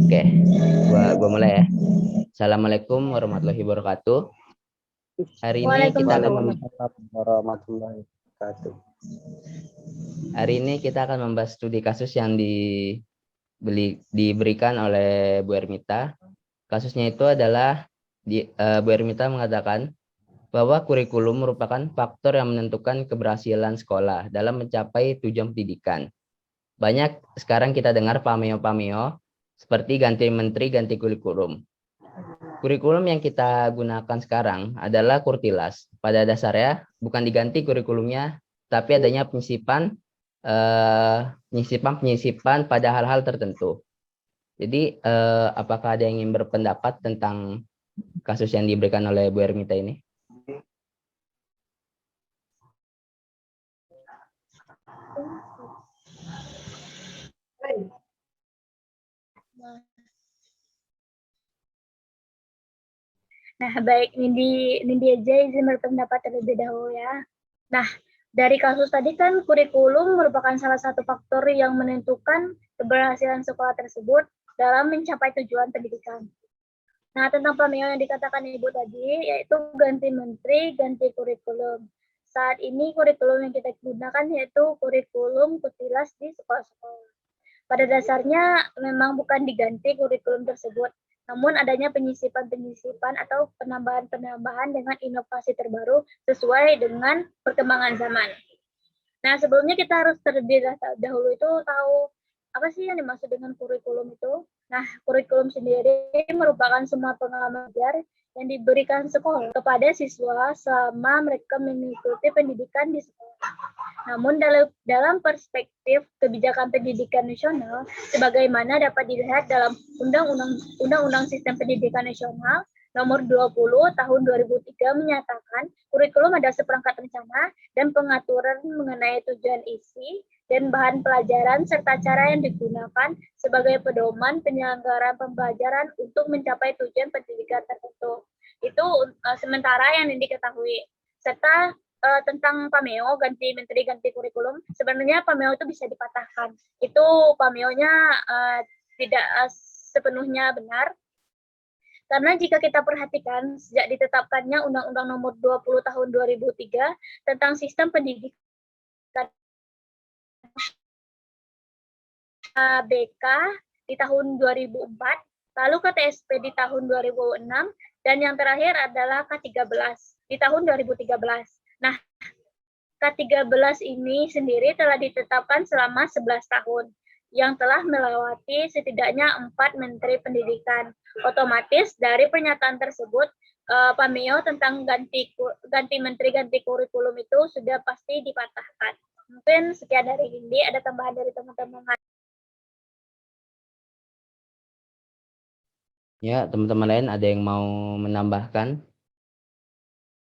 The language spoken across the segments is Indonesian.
Oke, gua mulai ya. Assalamualaikum warahmatullahi wabarakatuh. Hari ini kita akan warahmatullahi wabarakatuh. membahas studi kasus yang diberikan oleh Bu Ermita. Kasusnya itu adalah Bu Ermita mengatakan bahwa kurikulum merupakan faktor yang menentukan keberhasilan sekolah dalam mencapai tujuan pendidikan. Banyak sekarang kita dengar pameo-pameo seperti ganti menteri, ganti kurikulum. Kurikulum yang kita gunakan sekarang adalah Kurtilas. Pada dasarnya bukan diganti kurikulumnya, tapi adanya penyisipan pada hal-hal tertentu. Jadi apakah ada yang ingin berpendapat tentang kasus yang diberikan oleh Bu Ermita ini? Nah, baik, Nindi aja izin berpendapat terlebih dahulu ya. Nah, dari kasus tadi kan kurikulum merupakan salah satu faktor yang menentukan keberhasilan sekolah tersebut dalam mencapai tujuan pendidikan. Nah, tentang pameo yang dikatakan Ibu tadi, yaitu ganti menteri, ganti kurikulum. Saat ini kurikulum yang kita gunakan yaitu kurikulum Kurtilas di sekolah-sekolah. Pada dasarnya memang bukan diganti kurikulum tersebut, namun adanya penyisipan-penyisipan atau penambahan-penambahan dengan inovasi terbaru sesuai dengan perkembangan zaman. Nah, sebelumnya kita harus terlebih dahulu itu tahu apa sih yang dimaksud dengan kurikulum itu. Nah, kurikulum sendiri merupakan semua pengalaman belajar yang diberikan sekolah kepada siswa selama mereka mengikuti pendidikan di sekolah. Namun dalam perspektif kebijakan pendidikan nasional, sebagaimana dapat dilihat dalam Undang-Undang Sistem Pendidikan Nasional Nomor 20 Tahun 2003 menyatakan kurikulum adalah seperangkat rencana dan pengaturan mengenai tujuan isi dan bahan pelajaran serta cara yang digunakan sebagai pedoman penyelenggaraan pembelajaran untuk mencapai tujuan pendidikan tertentu. Itu sementara yang diketahui. Serta tentang pameo ganti menteri ganti kurikulum, sebenarnya pameo itu bisa dipatahkan. Itu pameonya tidak sepenuhnya benar. Karena jika kita perhatikan sejak ditetapkannya Undang-Undang Nomor 20 Tahun 2003 tentang sistem pendidikan BK di tahun 2004, lalu KTSP di tahun 2006, dan yang terakhir adalah K13 di tahun 2013. Nah, K13 ini sendiri telah ditetapkan selama 11 tahun yang telah melewati setidaknya 4 menteri pendidikan. Otomatis dari pernyataan tersebut, pameo tentang ganti menteri ganti kurikulum itu sudah pasti dipatahkan. Mungkin sekian dari Indi, ada tambahan dari teman-teman. Ya, teman-teman lain ada yang mau menambahkan?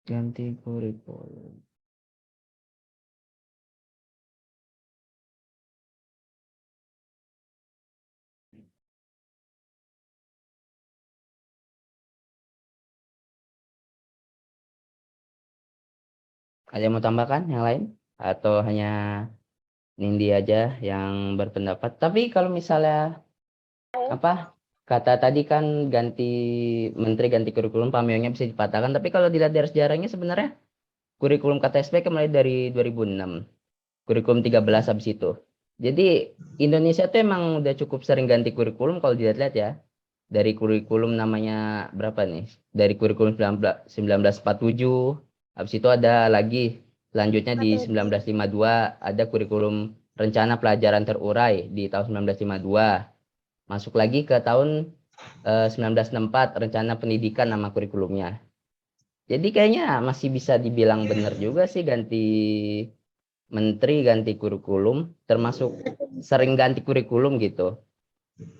Ganti kurikulum. Ada yang mau tambahkan yang lain? Atau hanya Nindi aja yang berpendapat? Tapi kalau misalnya kata tadi kan ganti menteri ganti kurikulum pameonya bisa dipatahkan, tapi kalau dilihat dari sejarahnya sebenarnya kurikulum KTSP mulai dari 2006, kurikulum 13 habis itu. Jadi Indonesia tuh emang udah cukup sering ganti kurikulum kalau dilihat-lihat ya. Dari kurikulum namanya berapa nih? Dari kurikulum 1947, habis itu ada lagi selanjutnya di 1952 ada kurikulum rencana pelajaran terurai di tahun 1952. Masuk lagi ke tahun 1964 rencana pendidikan nama kurikulumnya. Jadi kayaknya masih bisa dibilang benar juga sih ganti menteri ganti kurikulum, termasuk sering ganti kurikulum gitu.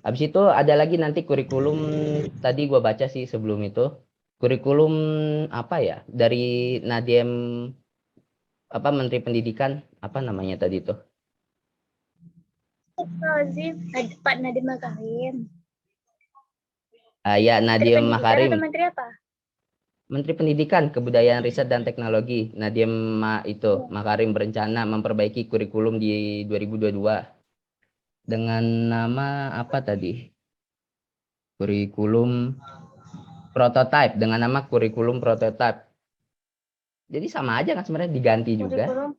Habis itu ada lagi nanti kurikulum, tadi gua baca sih sebelum itu, kurikulum apa ya, dari Nadiem, Menteri Pendidikan, apa namanya tadi tuh? Pak Nadiem Makarim. Ya, Nadiem Makarim. Menteri apa? Menteri Pendidikan, Kebudayaan, Riset, dan Teknologi, Nadiem Makarim berencana memperbaiki kurikulum di 2022 dengan nama apa tadi? kurikulum prototype dengan nama kurikulum prototype. Jadi sama aja kan sebenarnya, diganti juga. Kurikulum.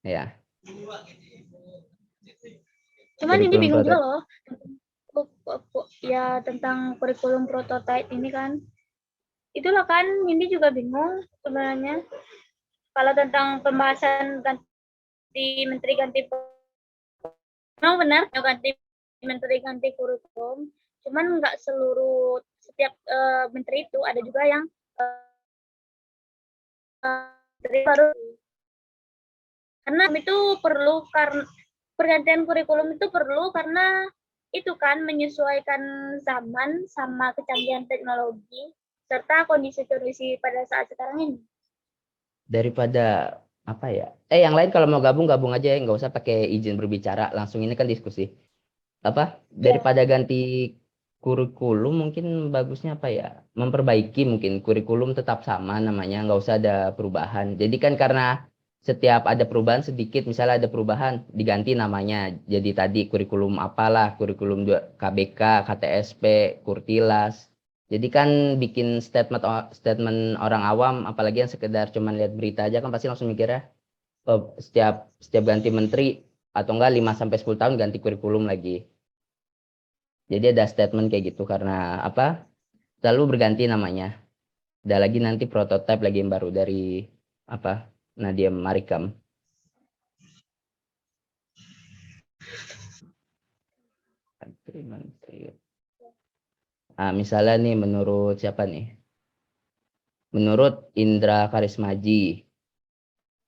Ya, Cuman ini kurikulum bingung juga prototype. loh. Ya tentang kurikulum prototype ini kan. Itulah kan Nindi juga bingung sebenarnya. Kalau tentang pembahasan ganti menteri ganti memang benar ganti menteri ganti kurikulum, cuman nggak seluruh setiap menteri itu ada juga yang menteri baru, karena itu perlu, karena pergantian kurikulum itu perlu karena itu kan menyesuaikan zaman sama kecanggihan teknologi serta kondisi-kondisi pada saat sekarang ini. Daripada apa ya? Yang lain kalau mau gabung aja ya, nggak usah pakai izin berbicara, langsung ini kan diskusi. Apa? Daripada ganti kurikulum mungkin bagusnya apa ya? Memperbaiki mungkin kurikulum tetap sama namanya, nggak usah ada perubahan. Jadi kan karena setiap ada perubahan sedikit, misalnya ada perubahan diganti namanya. Jadi tadi kurikulum apalah, kurikulum KBK, KTSP, Kurtilas. Jadi kan bikin statement orang awam, apalagi yang sekedar cuma lihat berita aja kan pasti langsung mikirnya, oh, setiap ganti menteri atau enggak 5 sampai 10 tahun ganti kurikulum lagi. Jadi ada statement kayak gitu karena apa? Selalu berganti namanya. Ada lagi nanti prototipe lagi yang baru dari apa? Nadia Marikam. Nah, misalnya nih menurut siapa nih? Menurut Indra Karismaji,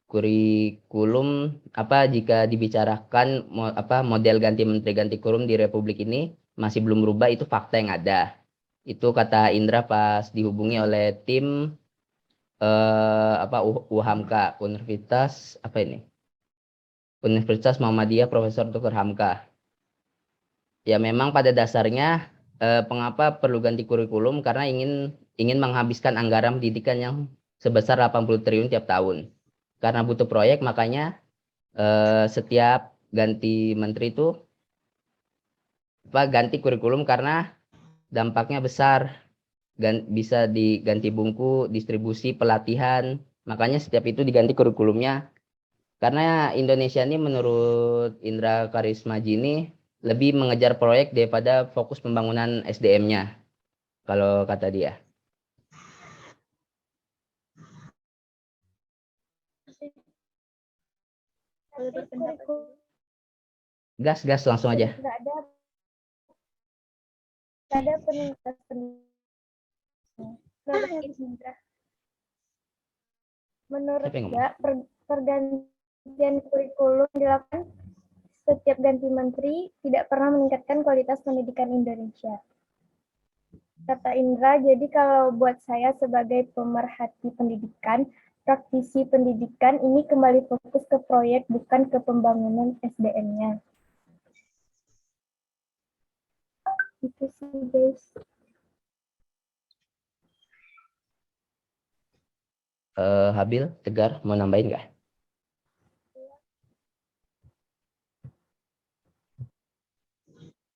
kurikulum apa jika dibicarakan model ganti menteri ganti kurikulum di Republik ini masih belum berubah, itu fakta yang ada. Itu kata Indra pas dihubungi oleh tim UHAMKA, Universitas apa ini? Universitas Muhammadiyah Profesor Dr. Hamka. Ya memang pada dasarnya pengapa perlu ganti kurikulum karena ingin menghabiskan anggaran pendidikan yang sebesar 80 triliun tiap tahun. Karena butuh proyek, makanya setiap ganti menteri itu ganti kurikulum karena dampaknya besar. Bisa diganti buku, distribusi, pelatihan. Makanya setiap itu diganti kurikulumnya. Karena Indonesia ini menurut Indra Karismaji ini lebih mengejar proyek daripada fokus pembangunan SDM-nya. Kalau kata dia. Gas langsung aja. Nggak ada peningkatan. Menurut dia pergantian kurikulum dilakukan setiap ganti menteri tidak pernah meningkatkan kualitas pendidikan Indonesia. Kata Indra, jadi kalau buat saya sebagai pemerhati pendidikan, praktisi pendidikan ini kembali fokus ke proyek bukan ke pembangunan SDM-nya. Itu sih guys. Habil, Tegar, mau nambahin nggak?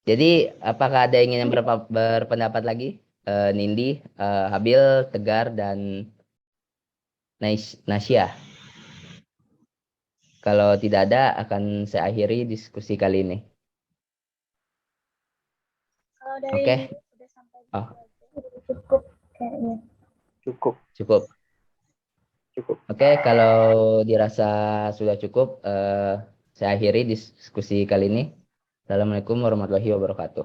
Jadi apakah ada yang ingin berpendapat lagi? Nindi, Habil, Tegar, dan Nasya. Kalau tidak ada, akan saya akhiri diskusi kali ini. Oke. Oh. Cukup kayaknya. Cukup. Oke, kalau dirasa sudah cukup, saya akhiri diskusi kali ini. Assalamualaikum warahmatullahi wabarakatuh.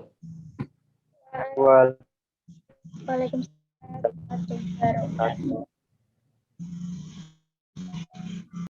Waalaikumsalam warahmatullahi wabarakatuh.